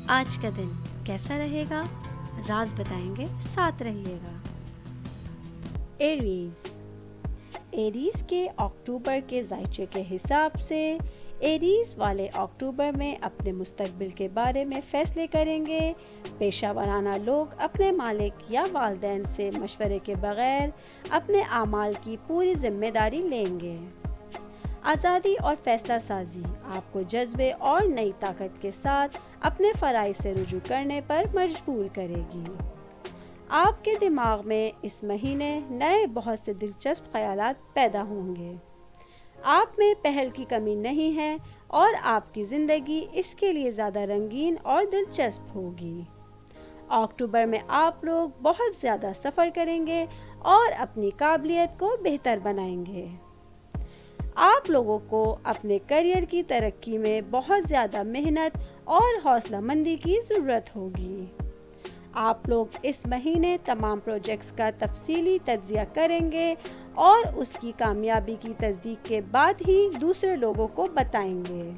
آج کا دن کیسا رہے گا؟ راز بتائیں گے، ساتھ رہیے گا۔ ایریز کے اکتوبر کے ذائچے کے حساب سے ایریز والے اکتوبر میں اپنے مستقبل کے بارے میں فیصلے کریں گے۔ پیشہ ورانہ لوگ اپنے مالک یا والدین سے مشورے کے بغیر اپنے اعمال کی پوری ذمہ داری لیں گے۔ آزادی اور فیصلہ سازی آپ کو جذبے اور نئی طاقت کے ساتھ اپنے فرائض سے رجوع کرنے پر مجبور کرے گی۔ آپ کے دماغ میں اس مہینے نئے بہت سے دلچسپ خیالات پیدا ہوں گے۔ آپ میں پہل کی کمی نہیں ہے اور آپ کی زندگی اس کے لیے زیادہ رنگین اور دلچسپ ہوگی۔ اکتوبر میں آپ لوگ بہت زیادہ سفر کریں گے اور اپنی قابلیت کو بہتر بنائیں گے۔ آپ لوگوں کو اپنے کیریئر کی ترقی میں بہت زیادہ محنت اور حوصلہ مندی کی ضرورت ہوگی۔ آپ لوگ اس مہینے تمام پروجیکٹس کا تفصیلی تجزیہ کریں گے اور اس کی کامیابی کی تصدیق کے بعد ہی دوسرے لوگوں کو بتائیں گے۔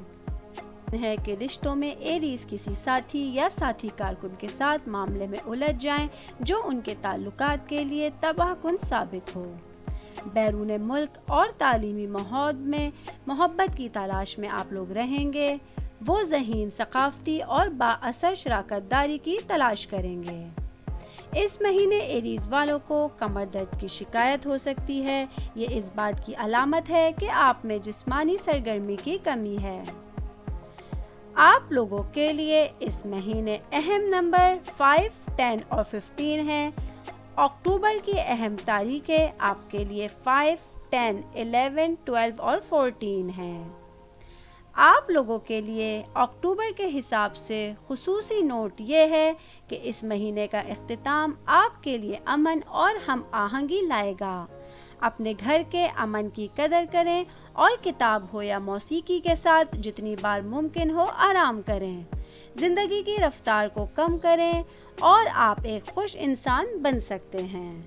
ہے کہ رشتوں میں ایریز کسی ساتھی یا ساتھی کارکن کے ساتھ معاملے میں الجھ جائیں جو ان کے تعلقات کے لیے تباہ کن ثابت ہو۔ بیرون ملک اور تعلیمی ماحول میں محبت کی تلاش میں آپ لوگ رہیں گے۔ وہ ذہین، ثقافتی اور بااثر شراکت داری کی تلاش کریں گے۔ اس مہینے ایریز والوں کو کمر درد کی شکایت ہو سکتی ہے۔ یہ اس بات کی علامت ہے کہ آپ میں جسمانی سرگرمی کی کمی ہے۔ آپ لوگوں کے لیے اس مہینے اہم نمبر 5، 10 اور 15 ہیں۔ اکتوبر کی اہم تاریخیں آپ کے لیے 5، 10، 11، 12 اور 14 ہیں۔ آپ لوگوں کے لیے اکتوبر کے حساب سے خصوصی نوٹ یہ ہے کہ اس مہینے کا اختتام آپ کے لیے امن اور ہم آہنگی لائے گا۔ اپنے گھر کے امن کی قدر کریں اور کتاب ہو یا موسیقی کے ساتھ جتنی بار ممکن ہو آرام کریں۔ زندگی کی رفتار کو کم کریں اور آپ ایک خوش انسان بن سکتے ہیں۔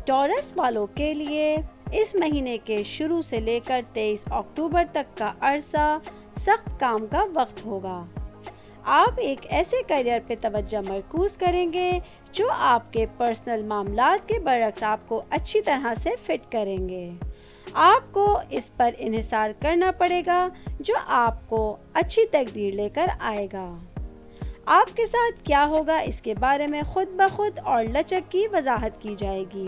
ٹورس والوں کے لیے اس مہینے کے شروع سے لے کر 23 اکتوبر تک کا عرصہ سخت کام کا وقت ہوگا۔ آپ ایک ایسے کیریئر پہ توجہ مرکوز کریں گے جو آپ کے پرسنل معاملات کے برعکس آپ کو اچھی طرح سے فٹ کریں گے۔ آپ کو اس پر انحصار کرنا پڑے گا جو آپ کو اچھی تقدیر لے کر آئے گا۔ آپ کے ساتھ کیا ہوگا اس کے بارے میں خود بخود اور لچک کی وضاحت کی جائے گی۔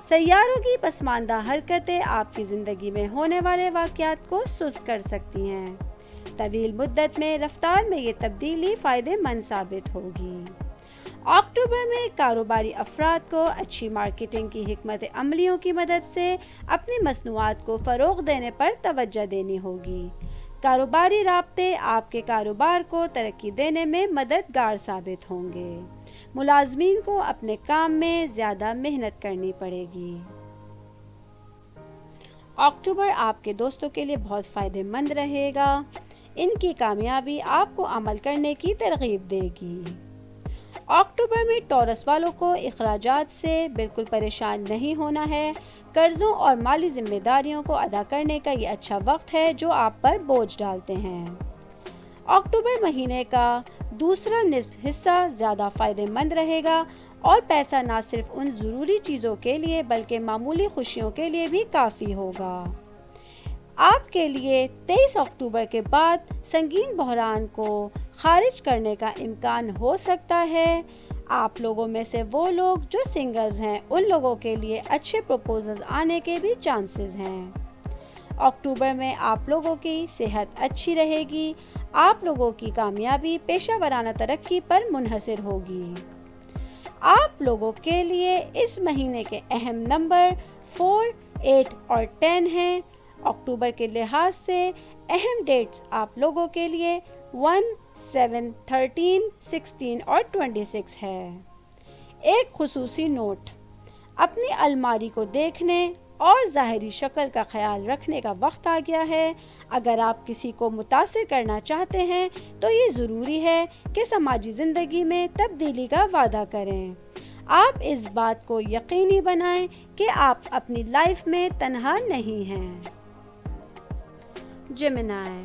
سیاروں کی پسماندہ حرکتیں آپ کی زندگی میں ہونے والے واقعات کو سست کر سکتی ہیں۔ طویل مدت میں رفتار میں یہ تبدیلی فائدہ مند ثابت ہوگی۔ اکتوبر میں کاروباری افراد کو اچھی مارکیٹنگ کی حکمت عملیوں کی مدد سے اپنی مصنوعات کو فروغ دینے پر توجہ دینی ہوگی۔ کاروباری رابطے آپ کے کاروبار کو ترقی دینے میں مددگار ثابت ہوں گے۔ ملازمین کو اپنے کام میں زیادہ محنت کرنی پڑے گی۔ اکتوبر آپ کے دوستوں کے لیے بہت فائدہ مند رہے گا۔ ان کی کامیابی آپ کو عمل کرنے کی ترغیب دے گی۔ اکتوبر میں ٹورس والوں کو اخراجات سے بالکل پریشان نہیں ہونا ہے۔ قرضوں اور مالی ذمہ داریوں کو ادا کرنے کا یہ اچھا وقت ہے جو آپ پر بوجھ ڈالتے ہیں۔ اکتوبر مہینے کا دوسرا نصف حصہ زیادہ فائدہ مند رہے گا اور پیسہ نہ صرف ان ضروری چیزوں کے لیے بلکہ معمولی خوشیوں کے لیے بھی کافی ہوگا۔ آپ کے لیے 23 اکتوبر کے بعد سنگین بحران کو خارج کرنے کا امکان ہو سکتا ہے۔ آپ لوگوں میں سے وہ لوگ جو سنگلز ہیں ان لوگوں کے لیے اچھے پروپوزلز آنے کے بھی چانسز ہیں۔ اکتوبر میں آپ لوگوں کی صحت اچھی رہے گی۔ آپ لوگوں کی کامیابی پیشہ ورانہ ترقی پر منحصر ہوگی۔ آپ لوگوں کے لیے اس مہینے کے اہم نمبر 4، 8 اور 10 ہیں۔ اکتوبر کے لحاظ سے اہم ڈیٹس آپ لوگوں کے لیے 1، 7، 13، 16 اور 26 ہے۔ ایک خصوصی نوٹ: اپنی الماری کو دیکھنے اور ظاہری شکل کا خیال رکھنے کا وقت آ گیا ہے۔ اگر آپ کسی کو متاثر کرنا چاہتے ہیں تو یہ ضروری ہے کہ سماجی زندگی میں تبدیلی کا وعدہ کریں۔ آپ اس بات کو یقینی بنائیں کہ آپ اپنی لائف میں تنہا نہیں ہیں۔ جیمنائی،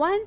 1,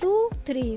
2, 3,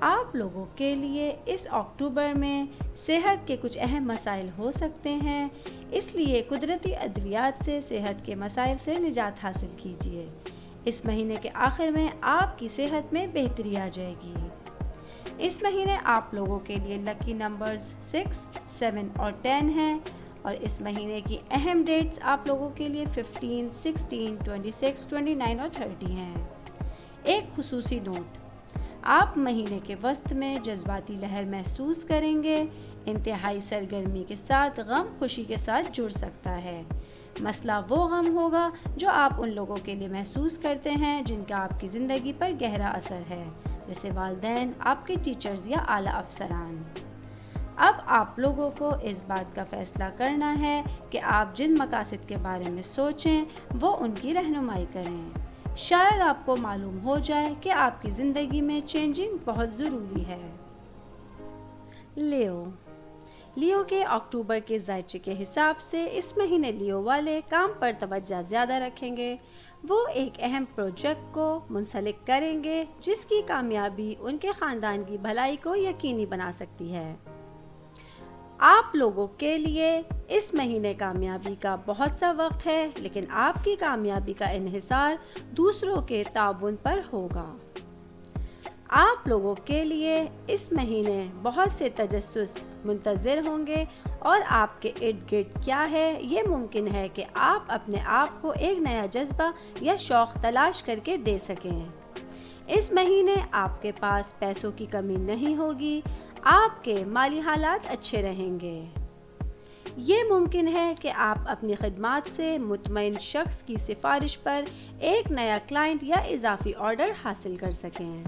آپ لوگوں کے لیے اس اکتوبر میں صحت کے کچھ اہم مسائل ہو سکتے ہیں، اس لیے قدرتی ادویات سے صحت کے مسائل سے نجات حاصل کیجیے۔ اس مہینے کے آخر میں آپ کی صحت میں بہتری آ جائے گی۔ اس مہینے آپ لوگوں کے لیے لکی نمبرز 6، 7 اور 10 ہیں، اور اس مہینے کی اہم ڈیٹس آپ لوگوں کے لیے 15، 16، 26، 29 اور 30 ہیں۔ ایک خصوصی نوٹ، آپ مہینے کے وسط میں جذباتی لہر محسوس کریں گے، انتہائی سرگرمی کے ساتھ غم خوشی کے ساتھ جڑ سکتا ہے۔ مسئلہ وہ غم ہوگا جو آپ ان لوگوں کے لیے محسوس کرتے ہیں جن کا آپ کی زندگی پر گہرا اثر ہے، جیسے والدین، آپ کے ٹیچرز یا اعلیٰ افسران۔ اب آپ لوگوں کو اس بات کا فیصلہ کرنا ہے کہ آپ جن مقاصد کے بارے میں سوچیں وہ ان کی رہنمائی کریں۔ شاید آپ کو معلوم ہو جائے کہ آپ کی زندگی میں چینجنگ بہت ضروری ہے۔ لیو کے اکتوبر کے ذائچے کے حساب سے اس مہینے لیو والے کام پر توجہ زیادہ رکھیں گے۔ وہ ایک اہم پروجیکٹ کو منسلک کریں گے جس کی کامیابی ان کے خاندان کی بھلائی کو یقینی بنا سکتی ہے۔ آپ لوگوں کے لیے اس مہینے کامیابی کا بہت سا وقت ہے، لیکن آپ کی کامیابی کا انحصار دوسروں کے تعاون پر ہوگا۔ آپ لوگوں کے لیے اس مہینے بہت سے تجسس منتظر ہوں گے، اور آپ کے ارد گرد کیا ہے یہ ممکن ہے کہ آپ اپنے آپ کو ایک نیا جذبہ یا شوق تلاش کر کے دے سکیں۔ اس مہینے آپ کے پاس پیسوں کی کمی نہیں ہوگی، آپ کے مالی حالات اچھے رہیں گے۔ یہ ممکن ہے کہ آپ اپنی خدمات سے مطمئن شخص کی سفارش پر ایک نیا کلائنٹ یا اضافی آرڈر حاصل کر سکیں۔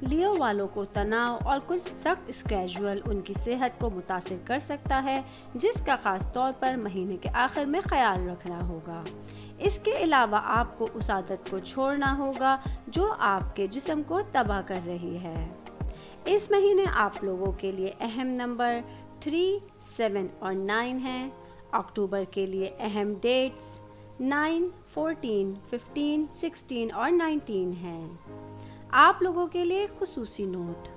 لیو والوں کو تناؤ اور کچھ سخت اسکیجول ان کی صحت کو متاثر کر سکتا ہے، جس کا خاص طور پر مہینے کے آخر میں خیال رکھنا ہوگا۔ اس کے علاوہ آپ کو اس عادت کو چھوڑنا ہوگا جو آپ کے جسم کو تباہ کر رہی ہے۔ اس مہینے آپ لوگوں کے لیے اہم نمبر 3، 7 اور 9 ہیں۔ اکتوبر کے لیے اہم ڈیٹس 9، 14، 15، 16 اور 19 ہیں۔ آپ لوگوں کے لیے خصوصی نوٹ،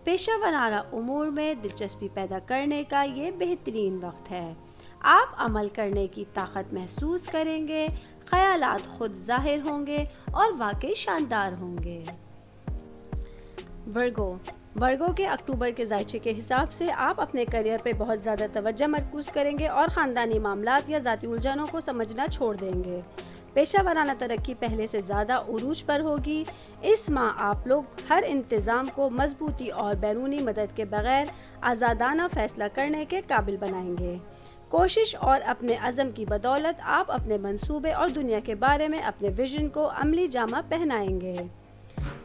پیشہ ورانہ امور میں دلچسپی پیدا کرنے کا یہ بہترین وقت ہے۔ آپ عمل کرنے کی طاقت محسوس کریں گے، خیالات خود ظاہر ہوں گے اور واقعی شاندار ہوں گے۔ ورگو کے اکتوبر کے ذائچے کے حساب سے آپ اپنے کیریئر پہ بہت زیادہ توجہ مرکوز کریں گے اور خاندانی معاملات یا ذاتی الجھنوں کو سمجھنا چھوڑ دیں گے۔ پیشہ ورانہ ترقی پہلے سے زیادہ عروج پر ہوگی۔ اس ماہ آپ لوگ ہر انتظام کو مضبوطی اور بیرونی مدد کے بغیر آزادانہ فیصلہ کرنے کے قابل بنائیں گے۔ کوشش اور اپنے عزم کی بدولت آپ اپنے منصوبے اور دنیا کے بارے میں اپنے ویژن کو عملی جامہ پہنائیں گے۔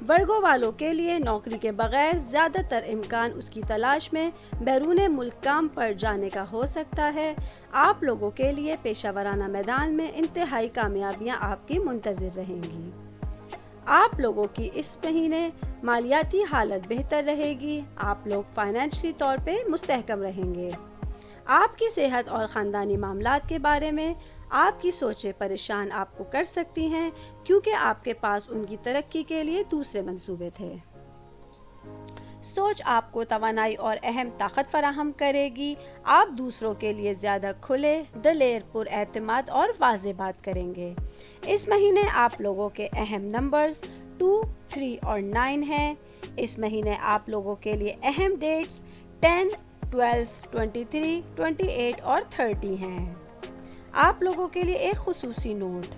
ورگو والوں کے لیے نوکری کے بغیر زیادہ تر امکان اس کی تلاش میں بیرون ملک کام پر جانے کا ہو سکتا ہے۔ آپ لوگوں کے لیے پیشہ ورانہ میدان میں انتہائی کامیابیاں آپ کی منتظر رہیں گی۔ آپ لوگوں کی اس مہینے مالیاتی حالت بہتر رہے گی۔ آپ لوگ فائنینشلی طور پہ مستحکم رہیں گے۔ آپ کی صحت اور خاندانی معاملات کے بارے میں آپ کی سوچیں پریشان آپ کو کر سکتی ہیں، کیونکہ آپ کے پاس ان کی ترقی کے لیے دوسرے منصوبے تھے۔ سوچ آپ کو توانائی اور اہم طاقت فراہم کرے گی۔ آپ دوسروں کے لیے زیادہ کھلے، دلیر، پر اعتماد اور واضح بات کریں گے۔ اس مہینے آپ لوگوں کے اہم نمبرز 2، 3 اور 9 ہیں۔ اس مہینے آپ لوگوں کے لیے اہم ڈیٹس 10، 12، 23، 28 اور 30 ہیں۔ آپ لوگوں کے لیے ایک خصوصی نوٹ،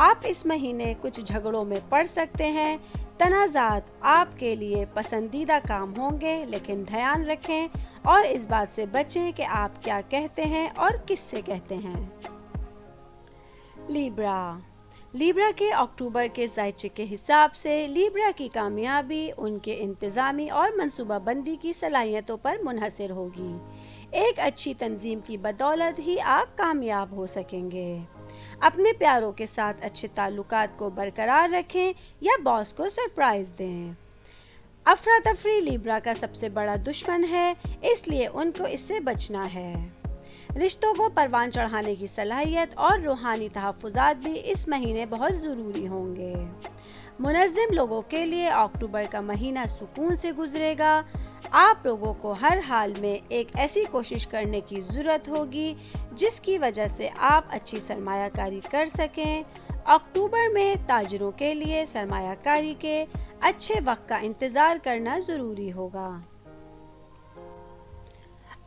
آپ اس مہینے کچھ جھگڑوں میں پڑ سکتے ہیں۔ تنازعات آپ کے لیے پسندیدہ کام ہوں گے، لیکن دھیان رکھیں اور اس بات سے بچیں کہ آپ کیا کہتے ہیں اور کس سے کہتے ہیں۔ لیبرا کے اکتوبر کے ذائچے کے حساب سے لیبرا کی کامیابی ان کے انتظامی اور منصوبہ بندی کی صلاحیتوں پر منحصر ہوگی۔ ایک اچھی تنظیم کی بدولت ہی آپ کامیاب ہو سکیں گے۔ اپنے پیاروں کے ساتھ اچھے تعلقات کو برقرار رکھیں یا باس کو سرپرائز دیں۔ افراتفری لیبرا کا سب سے بڑا دشمن ہے، اس لیے ان کو اس سے بچنا ہے۔ رشتوں کو پروان چڑھانے کی صلاحیت اور روحانی تحفظات بھی اس مہینے بہت ضروری ہوں گے۔ منظم لوگوں کے لیے اکتوبر کا مہینہ سکون سے گزرے گا۔ آپ لوگوں کو ہر حال میں ایک ایسی کوشش کرنے کی ضرورت ہوگی جس کی وجہ سے آپ اچھی سرمایہ کاری کر سکیں۔ اکتوبر میں تاجروں کے لیے سرمایہ کاری کے اچھے وقت کا انتظار کرنا ضروری ہوگا۔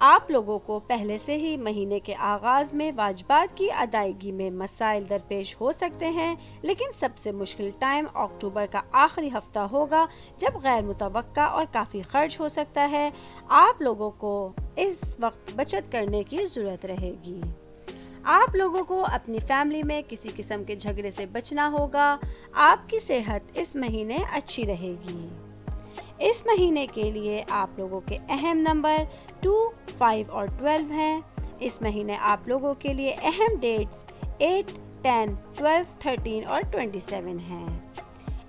آپ لوگوں کو پہلے سے ہی مہینے کے آغاز میں واجبات کی ادائیگی میں مسائل درپیش ہو سکتے ہیں، لیکن سب سے مشکل ٹائم اکتوبر کا آخری ہفتہ ہوگا جب غیر متوقع اور کافی خرچ ہو سکتا ہے۔ آپ لوگوں کو اس وقت بچت کرنے کی ضرورت رہے گی۔ آپ لوگوں کو اپنی فیملی میں کسی قسم کے جھگڑے سے بچنا ہوگا۔ آپ کی صحت اس مہینے اچھی رہے گی۔ اس مہینے کے لیے آپ لوگوں کے اہم نمبر 2، 5 اور 12 ہیں۔ اس مہینے آپ لوگوں کے لیے اہم ڈیٹس 8، 10، 12، 13 اور 27 ہیں۔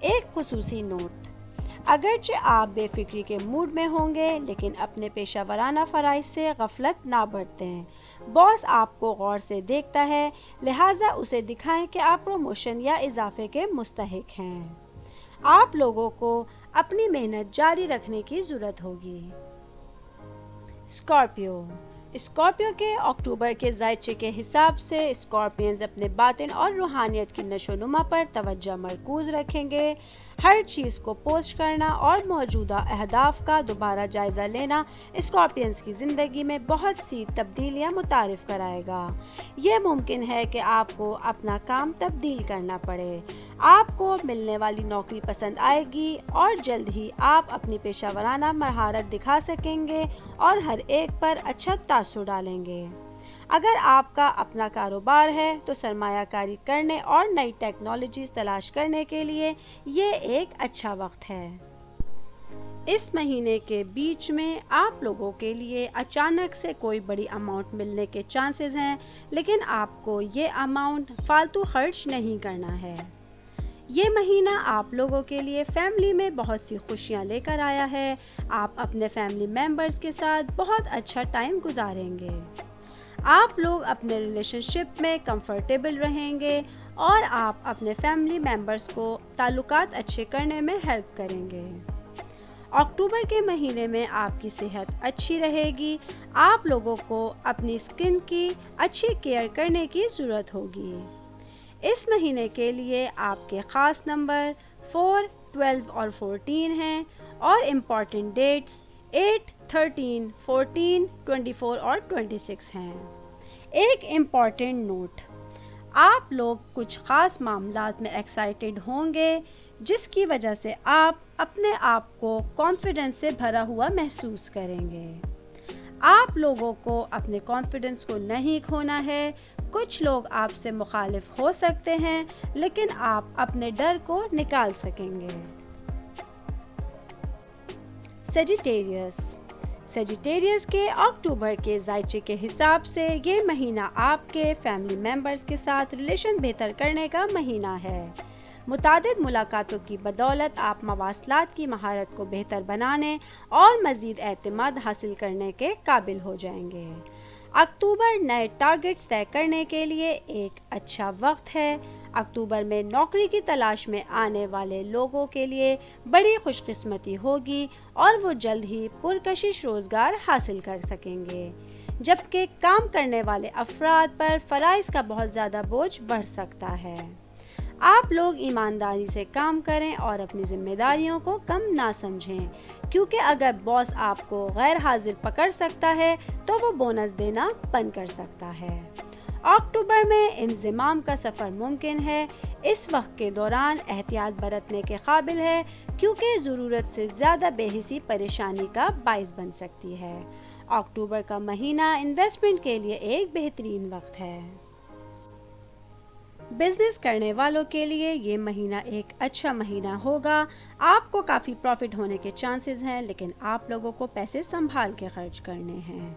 ایک خصوصی نوٹ: اگرچہ آپ بے فکری کے موڈ میں ہوں گے، لیکن اپنے پیشہ ورانہ فرائض سے غفلت نہ برتیں۔ باس آپ کو غور سے دیکھتا ہے، لہٰذا اسے دکھائیں کہ آپ پروموشن یا اضافے کے مستحق ہیں۔ آپ لوگوں کو اپنی محنت جاری رکھنے کی ضرورت ہوگی۔ اسکارپیو کے اکتوبر کے ذائچے کے حساب سے اسکارپینز اپنے باطن اور روحانیت کی نشو و نما پر توجہ مرکوز رکھیں گے۔ ہر چیز کو پوسٹ کرنا اور موجودہ اہداف کا دوبارہ جائزہ لینا اسکارپینز کی زندگی میں بہت سی تبدیلیاں متعارف کرائے گا۔ یہ ممکن ہے کہ آپ کو اپنا کام تبدیل کرنا پڑے۔ آپ کو ملنے والی نوکری پسند آئے گی اور جلد ہی آپ اپنی پیشہ ورانہ مہارت دکھا سکیں گے اور ہر ایک پر اچھا تاثر ڈالیں گے۔ اگر آپ کا اپنا کاروبار ہے تو سرمایہ کاری کرنے اور نئی ٹیکنالوجیز تلاش کرنے کے لیے یہ ایک اچھا وقت ہے۔ اس مہینے کے بیچ میں آپ لوگوں کے لیے اچانک سے کوئی بڑی اماؤنٹ ملنے کے چانسز ہیں، لیکن آپ کو یہ اماؤنٹ فالتو خرچ نہیں کرنا ہے۔ یہ مہینہ آپ لوگوں کے لیے فیملی میں بہت سی خوشیاں لے کر آیا ہے۔ آپ اپنے فیملی ممبرز کے ساتھ بہت اچھا ٹائم گزاریں گے۔ آپ لوگ اپنے ریلیشن شپ میں کمفرٹیبل رہیں گے اور آپ اپنے فیملی ممبرز کو تعلقات اچھے کرنے میں ہیلپ کریں گے۔ اکتوبر کے مہینے میں آپ کی صحت اچھی رہے گی۔ آپ لوگوں کو اپنی اسکن کی اچھی کیئر کرنے کی ضرورت ہوگی۔ اس مہینے کے لیے آپ کے خاص نمبر 4، 12 اور 14 ہیں اور امپورٹنٹ ڈیٹس 8، 13، 14، 24 اور 26 ہیں۔ ایک امپورٹنٹ نوٹ: آپ لوگ کچھ خاص معاملات میں ایکسائٹیڈ ہوں گے جس کی وجہ سے آپ اپنے آپ کو کانفیڈنس سے بھرا ہوا محسوس کریں گے۔ آپ لوگوں کو اپنے کانفیڈنس کو نہیں کھونا ہے۔ کچھ لوگ آپ سے مخالف ہو سکتے ہیں، لیکن آپ اپنے ڈر کو نکال سکیں گے۔ سیجیٹیریس کے اکتوبر کے ذائچے کے حساب سے یہ مہینہ آپ کے فیملی ممبرز کے ساتھ ریلیشن بہتر کرنے کا مہینہ ہے۔ متعدد ملاقاتوں کی بدولت آپ مواصلات کی مہارت کو بہتر بنانے اور مزید اعتماد حاصل کرنے کے قابل ہو جائیں گے۔ اکتوبر نئے ٹارگٹس طے کرنے کے لیے ایک اچھا وقت ہے۔ اکتوبر میں نوکری کی تلاش میں آنے والے لوگوں کے لیے بڑی خوش قسمتی ہوگی اور وہ جلد ہی پرکشش روزگار حاصل کر سکیں گے، جبکہ کام کرنے والے افراد پر فرائض کا بہت زیادہ بوجھ بڑھ سکتا ہے۔ آپ لوگ ایمانداری سے کام کریں اور اپنی ذمہ داریوں کو کم نہ سمجھیں، کیونکہ اگر باس آپ کو غیر حاضر پکڑ سکتا ہے تو وہ بونس دینا بند کر سکتا ہے۔ اکتوبر میں انضمام کا سفر ممکن ہے۔ اس وقت کے دوران احتیاط برتنے کے قابل ہے، کیونکہ ضرورت سے زیادہ بے حسی پریشانی کا باعث بن سکتی ہے۔ اکتوبر کا مہینہ انویسٹمنٹ کے لیے ایک بہترین وقت ہے۔ بزنس کرنے والوں کے لیے یہ مہینہ ایک اچھا مہینہ ہوگا۔ آپ کو کافی پروفٹ ہونے کے چانسز ہیں، لیکن آپ لوگوں کو پیسے سنبھال کے خرچ کرنے ہیں۔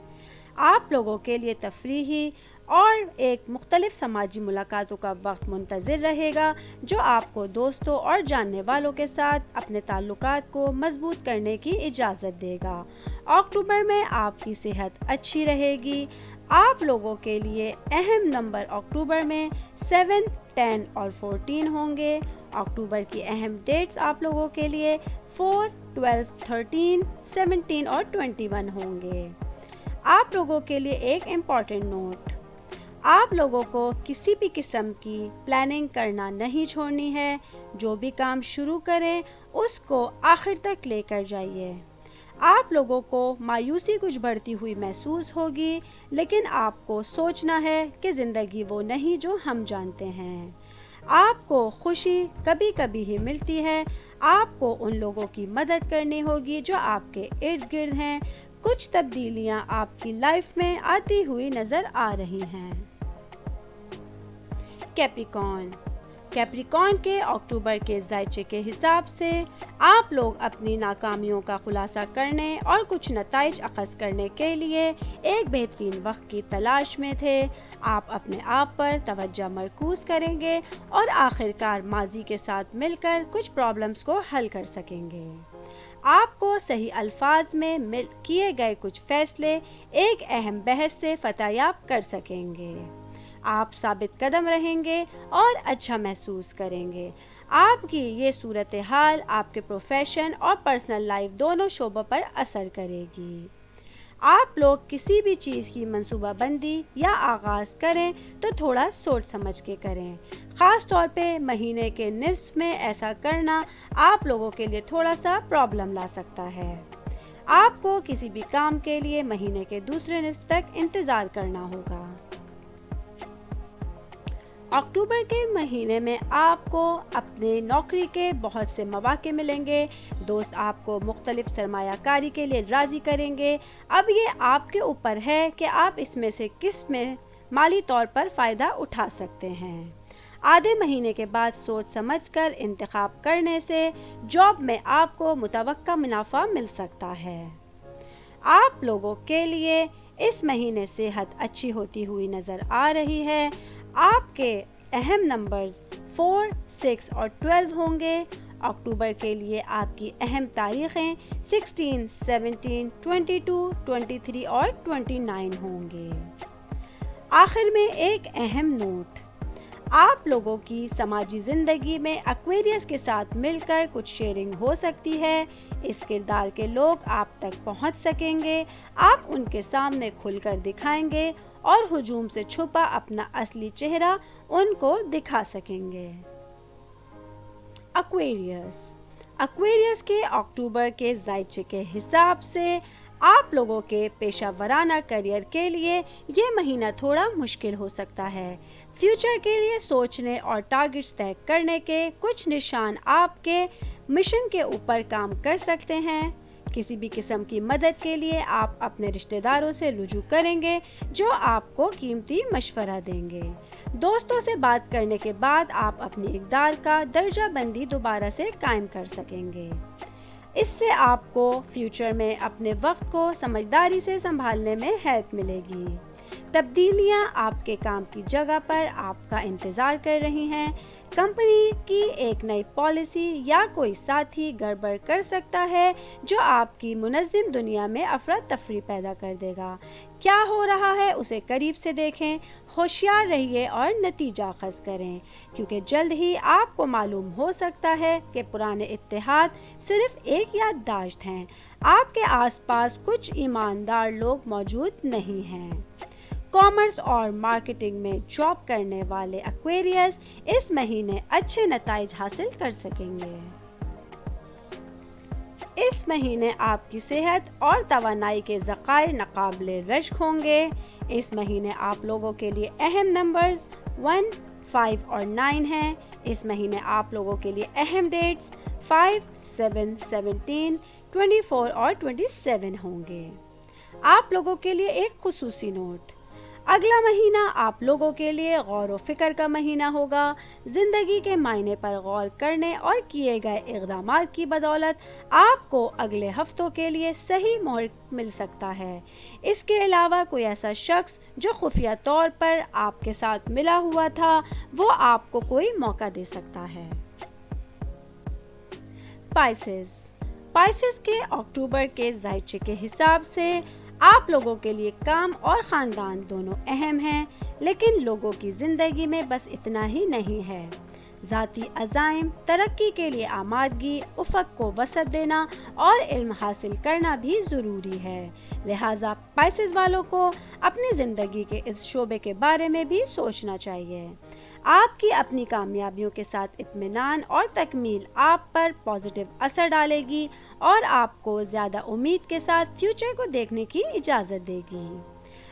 آپ لوگوں کے لیے تفریحی اور ایک مختلف سماجی ملاقاتوں کا وقت منتظر رہے گا، جو آپ کو دوستوں اور جاننے والوں کے ساتھ اپنے تعلقات کو مضبوط کرنے کی اجازت دے گا۔ اکتوبر میں آپ کی صحت اچھی رہے گی۔ آپ لوگوں کے لیے اہم نمبر اکتوبر میں 7، 10 اور 14 ہوں گے اکتوبر کی اہم ڈیٹس آپ لوگوں کے لیے 4, 12, 13, 17 اور 21 ہوں گے۔ آپ لوگوں کے لیے ایک امپورٹنٹ نوٹ، آپ لوگوں کو کسی بھی قسم کی پلاننگ کرنا نہیں چھوڑنی ہے۔ جو بھی کام شروع کریں اس کو آخر تک لے کر جائیے۔ آپ لوگوں کو مایوسی کچھ بڑھتی ہوئی محسوس ہوگی، لیکن آپ کو سوچنا ہے کہ زندگی وہ نہیں جو ہم جانتے ہیں۔ آپ کو خوشی کبھی کبھی ہی ملتی ہے۔ آپ کو ان لوگوں کی مدد کرنی ہوگی جو آپ کے ارد گرد ہیں۔ کچھ تبدیلیاں آپ کی لائف میں آتی ہوئی نظر آ رہی ہیں۔ کیپریکارن کے اکتوبر کے ذائچے کے حساب سے آپ لوگ اپنی ناکامیوں کا خلاصہ کرنے اور کچھ نتائج اخذ کرنے کے لیے ایک بہترین وقت کی تلاش میں تھے۔ آپ اپنے آپ پر توجہ مرکوز کریں گے اور آخر کار ماضی کے ساتھ مل کر کچھ پرابلمز کو حل کر سکیں گے۔ آپ کو صحیح الفاظ میں کیے گئے کچھ فیصلے ایک اہم بحث سے فتح یاب کر سکیں گے۔ آپ ثابت قدم رہیں گے اور اچھا محسوس کریں گے۔ آپ کی یہ صورتحال آپ کے پروفیشن اور پرسنل لائف دونوں شعبوں پر اثر کرے گی۔ آپ لوگ کسی بھی چیز کی منصوبہ بندی یا آغاز کریں تو تھوڑا سوچ سمجھ کے کریں۔ خاص طور پہ مہینے کے نصف میں ایسا کرنا آپ لوگوں کے لیے تھوڑا سا پرابلم لا سکتا ہے۔ آپ کو کسی بھی کام کے لیے مہینے کے دوسرے نصف تک انتظار کرنا ہوگا۔ اکتوبر کے مہینے میں آپ کو اپنے نوکری کے بہت سے مواقع ملیں گے۔ دوست آپ کو مختلف سرمایہ کاری کے لیے راضی کریں گے۔ اب یہ آپ کے اوپر ہے کہ آپ اس میں سے کس میں مالی طور پر فائدہ اٹھا سکتے ہیں۔ آدھے مہینے کے بعد سوچ سمجھ کر انتخاب کرنے سے جاب میں آپ کو متوقع منافع مل سکتا ہے۔ آپ لوگوں کے لیے اس مہینے صحت اچھی ہوتی ہوئی نظر آ رہی ہے۔ آپ کے اہم نمبرز 4, 6 اور 12 ہوں گے۔ اکتوبر کے لیے آپ کی اہم تاریخیں 16, 17, 22, 23 اور 29 ہوں گے۔ آخر میں ایک اہم نوٹ، آپ لوگوں کی سماجی زندگی میں ایکویریس کے ساتھ مل کر کچھ شیئرنگ ہو سکتی ہے۔ اس کردار کے لوگ آپ تک پہنچ سکیں گے۔ آپ ان کے سامنے کھل کر دکھائیں گے اور ہجوم سے چھپا اپنا اصلی چہرہ ان کو دکھا سکیں گے۔ ایکویریس کے اکتوبر کے ذائچے کے حساب سے آپ لوگوں کے پیشہ ورانہ کیریئر کے لیے یہ مہینہ تھوڑا مشکل ہو سکتا ہے۔ فیوچر کے لیے سوچنے اور ٹارگٹس طے کرنے کے کچھ نشان آپ کے مشن کے اوپر کام کر سکتے ہیں۔ کسی بھی قسم کی مدد کے لیے آپ اپنے رشتہ داروں سے رجوع کریں گے جو آپ کو قیمتی مشورہ دیں گے۔ دوستوں سے بات کرنے کے بعد آپ اپنی اقدار کا درجہ بندی دوبارہ سے قائم کر سکیں گے۔ اس سے آپ کو فیوچر میں اپنے وقت کو سمجھداری سے سنبھالنے میں ہیلپ ملے گی۔ تبدیلیاں آپ کے کام کی جگہ پر آپ کا انتظار کر رہی ہیں۔ کمپنی کی ایک نئی پالیسی یا کوئی ساتھی گڑبڑ کر سکتا ہے جو آپ کی منظم دنیا میں افراتفری پیدا کر دے گا۔ کیا ہو رہا ہے اسے قریب سے دیکھیں، ہوشیار رہیے اور نتیجہ اخذ کریں، کیونکہ جلد ہی آپ کو معلوم ہو سکتا ہے کہ پرانے اتحاد صرف ایک یادداشت ہیں۔ آپ کے آس پاس کچھ ایماندار لوگ موجود نہیں ہیں۔ کامرس اور مارکیٹنگ میں جاب کرنے والے ایکویریس اس مہینے اچھے نتائج حاصل کر سکیں گے۔ اس مہینے آپ کی صحت اور توانائی کے ذخائر ناقابل رشک ہوں گے۔ اس مہینے آپ لوگوں کے لیے اہم نمبرز 1, 5 اور 9 ہیں۔ اس مہینے آپ لوگوں کے لیے اہم ڈیٹس 5, 7, 17, 24 اور 27 ہوں گے۔ آپ لوگوں کے لیے ایک خصوصی نوٹ، اگلا مہینہ آپ لوگوں کے لیے غور و فکر کا مہینہ ہوگا۔ زندگی کے معنی پر غور کرنے اور کیے گئے اقدامات کی بدولت آپ کو اگلے ہفتوں کے لیے صحیح مہر مل سکتا ہے۔ اس کے علاوہ کوئی ایسا شخص جو خفیہ طور پر آپ کے ساتھ ملا ہوا تھا وہ آپ کو کوئی موقع دے سکتا ہے۔ پائسز کے اکتوبر کے ذائچے کے حساب سے آپ لوگوں کے لیے کام اور خاندان دونوں اہم ہیں، لیکن لوگوں کی زندگی میں بس اتنا ہی نہیں ہے۔ ذاتی عزائم، ترقی کے لیے آمادگی، افق کو وسعت دینا اور علم حاصل کرنا بھی ضروری ہے۔ لہٰذا پائسز والوں کو اپنی زندگی کے اس شعبے کے بارے میں بھی سوچنا چاہیے۔ آپ کی اپنی کامیابیوں کے ساتھ اطمینان اور تکمیل آپ پر پازیٹیو اثر ڈالے گی اور آپ کو زیادہ امید کے ساتھ فیوچر کو دیکھنے کی اجازت دے گی۔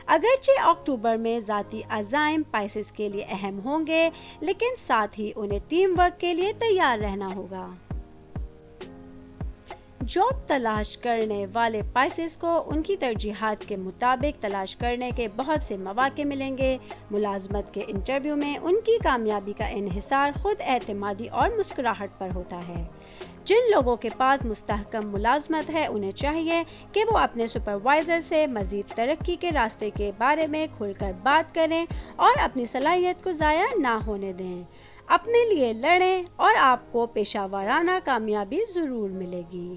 اگرچہ اکتوبر میں ذاتی عزائم پائسز کے لیے اہم ہوں گے، لیکن ساتھ ہی انہیں ٹیم ورک کے لیے تیار رہنا ہوگا۔ جاب تلاش کرنے والے پائسز کو ان کی ترجیحات کے مطابق تلاش کرنے کے بہت سے مواقع ملیں گے۔ ملازمت کے انٹرویو میں ان کی کامیابی کا انحصار خود اعتمادی اور مسکراہٹ پر ہوتا ہے۔ جن لوگوں کے پاس مستحکم ملازمت ہے، انہیں چاہیے کہ وہ اپنے سپروائزر سے مزید ترقی کے راستے کے بارے میں کھل کر بات کریں اور اپنی صلاحیت کو ضائع نہ ہونے دیں۔ اپنے لیے لڑیں اور آپ کو پیشہ ورانہ کامیابی ضرور ملے گی۔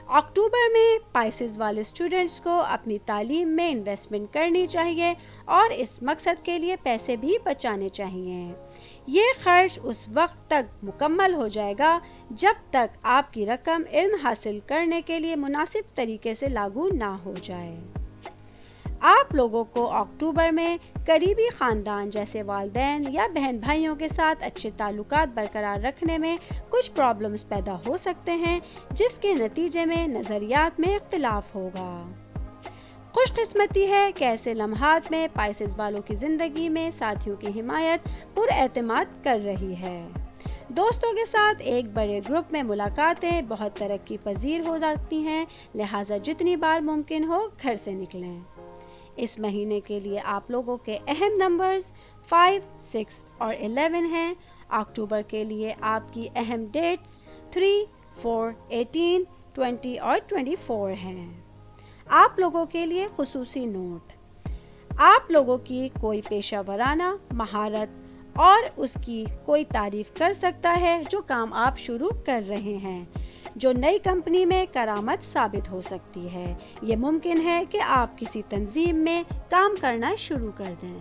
اکتوبر میں پائسز والے اسٹوڈنٹس کو اپنی تعلیم میں انویسٹمنٹ کرنی چاہیے اور اس مقصد کے لیے پیسے بھی بچانے چاہیے۔ یہ خرچ اس وقت تک مکمل ہو جائے گا جب تک آپ کی رقم علم حاصل کرنے کے لیے مناسب طریقے سے لاگو نہ ہو جائے۔ آپ لوگوں کو اکتوبر میں قریبی خاندان جیسے والدین یا بہن بھائیوں کے ساتھ اچھے تعلقات برقرار رکھنے میں کچھ پرابلمز پیدا ہو سکتے ہیں، جس کے نتیجے میں نظریات میں اختلاف ہوگا۔ خوش قسمتی ہے کہ ایسے لمحات میں پائسز والوں کی زندگی میں ساتھیوں کی حمایت پر اعتماد کر رہی ہے۔ دوستوں کے ساتھ ایک بڑے گروپ میں ملاقاتیں بہت ترقی پذیر ہو جاتی ہیں، لہٰذا جتنی بار ممکن ہو گھر سے نکلیں۔ اس مہینے کے لیے آپ لوگوں کے اہم نمبرز 5، 6 اور 11 ہیں۔ اکتوبر کے لیے آپ کی اہم ڈیٹس 3، 4، 18، 20 اور 24 ہیں۔ آپ لوگوں کے لیے خصوصی نوٹ: آپ لوگوں کی کوئی پیشہ ورانہ مہارت اور اس کی کوئی تعریف کر سکتا ہے جو کام آپ شروع کر رہے ہیں، جو نئی کمپنی میں کرامت ثابت ہو سکتی ہے۔ یہ ممکن ہے کہ آپ کسی تنظیم میں کام کرنا شروع کر دیں۔